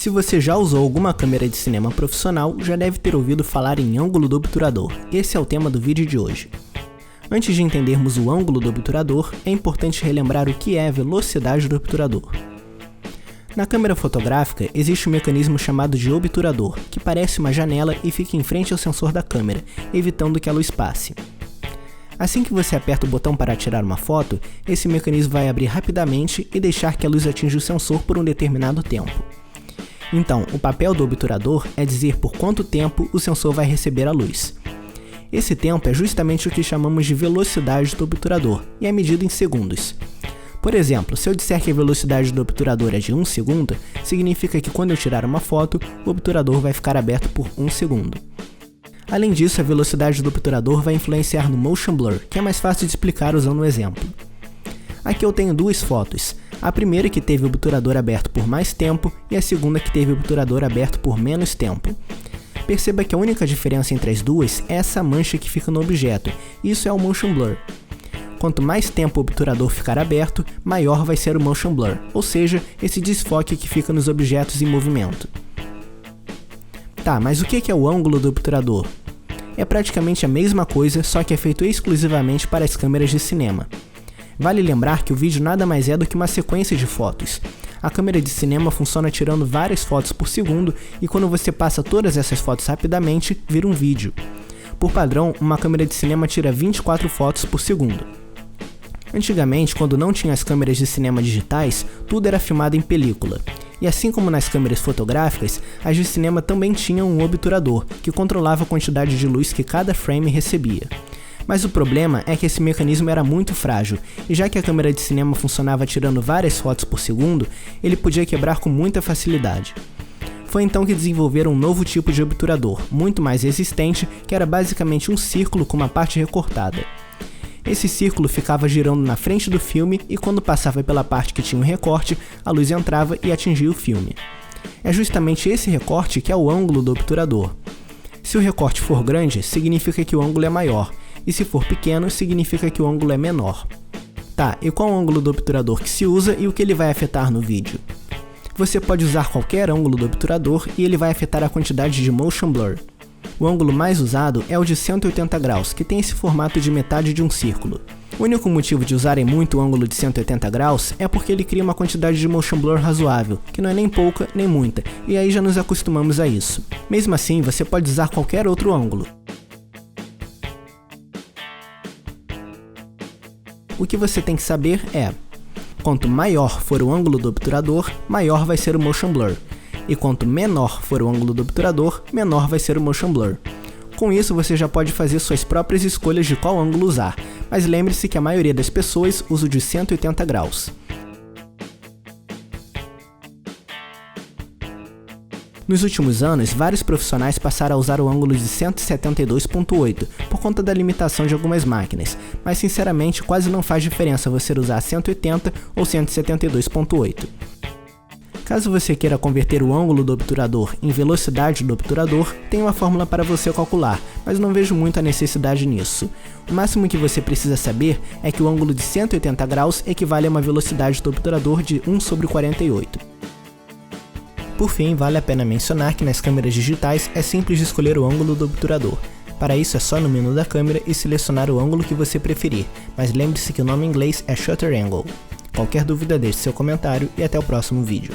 Se você já usou alguma câmera de cinema profissional, já deve ter ouvido falar em ângulo do obturador. Esse é o tema do vídeo de hoje. Antes de entendermos o ângulo do obturador, é importante relembrar o que é a velocidade do obturador. Na câmera fotográfica, existe um mecanismo chamado de obturador, que parece uma janela e fica em frente ao sensor da câmera, evitando que a luz passe. Assim que você aperta o botão para tirar uma foto, esse mecanismo vai abrir rapidamente e deixar que a luz atinja o sensor por um determinado tempo. Então, o papel do obturador é dizer por quanto tempo o sensor vai receber a luz. Esse tempo é justamente o que chamamos de velocidade do obturador, e é medido em segundos. Por exemplo, se eu disser que a velocidade do obturador é de 1 segundo, significa que quando eu tirar uma foto, o obturador vai ficar aberto por 1 segundo. Além disso, a velocidade do obturador vai influenciar no motion blur, que é mais fácil de explicar usando um exemplo. Aqui eu tenho duas fotos, a primeira que teve o obturador aberto por mais tempo e a segunda que teve o obturador aberto por menos tempo. Perceba que a única diferença entre as duas é essa mancha que fica no objeto, e isso é o motion blur. Quanto mais tempo o obturador ficar aberto, maior vai ser o motion blur, ou seja, esse desfoque que fica nos objetos em movimento. Tá, mas o que é o ângulo do obturador? É praticamente a mesma coisa, só que é feito exclusivamente para as câmeras de cinema. Vale lembrar que o vídeo nada mais é do que uma sequência de fotos. A câmera de cinema funciona tirando várias fotos por segundo e quando você passa todas essas fotos rapidamente, vira um vídeo. Por padrão, uma câmera de cinema tira 24 fotos por segundo. Antigamente, quando não tinha as câmeras de cinema digitais, tudo era filmado em película. E assim como nas câmeras fotográficas, as de cinema também tinham um obturador, que controlava a quantidade de luz que cada frame recebia. Mas o problema é que esse mecanismo era muito frágil, e já que a câmera de cinema funcionava tirando várias fotos por segundo, ele podia quebrar com muita facilidade. Foi então que desenvolveram um novo tipo de obturador, muito mais resistente, que era basicamente um círculo com uma parte recortada. Esse círculo ficava girando na frente do filme e quando passava pela parte que tinha um recorte, a luz entrava e atingia o filme. É justamente esse recorte que é o ângulo do obturador. Se o recorte for grande, significa que o ângulo é maior, e se for pequeno, significa que o ângulo é menor. Tá, e qual o ângulo do obturador que se usa e o que ele vai afetar no vídeo? Você pode usar qualquer ângulo do obturador e ele vai afetar a quantidade de motion blur. O ângulo mais usado é o de 180 graus, que tem esse formato de metade de um círculo. O único motivo de usarem muito o ângulo de 180 graus é porque ele cria uma quantidade de motion blur razoável, que não é nem pouca nem muita, e aí já nos acostumamos a isso. Mesmo assim, você pode usar qualquer outro ângulo. O que você tem que saber é: quanto maior for o ângulo do obturador, maior vai ser o motion blur. E quanto menor for o ângulo do obturador, menor vai ser o motion blur. Com isso, você já pode fazer suas próprias escolhas de qual ângulo usar, mas lembre-se que a maioria das pessoas usa o de 180 graus. Nos últimos anos, vários profissionais passaram a usar o ângulo de 172.8 por conta da limitação de algumas máquinas, mas sinceramente quase não faz diferença você usar 180 ou 172.8. Caso você queira converter o ângulo do obturador em velocidade do obturador, tem uma fórmula para você calcular, mas não vejo muita necessidade nisso. O máximo que você precisa saber é que o ângulo de 180 graus equivale a uma velocidade do obturador de 1/48. Por fim, vale a pena mencionar que nas câmeras digitais é simples de escolher o ângulo do obturador. Para isso é só no menu da câmera e selecionar o ângulo que você preferir, mas lembre-se que o nome em inglês é Shutter Angle. Qualquer dúvida deixe seu comentário e até o próximo vídeo.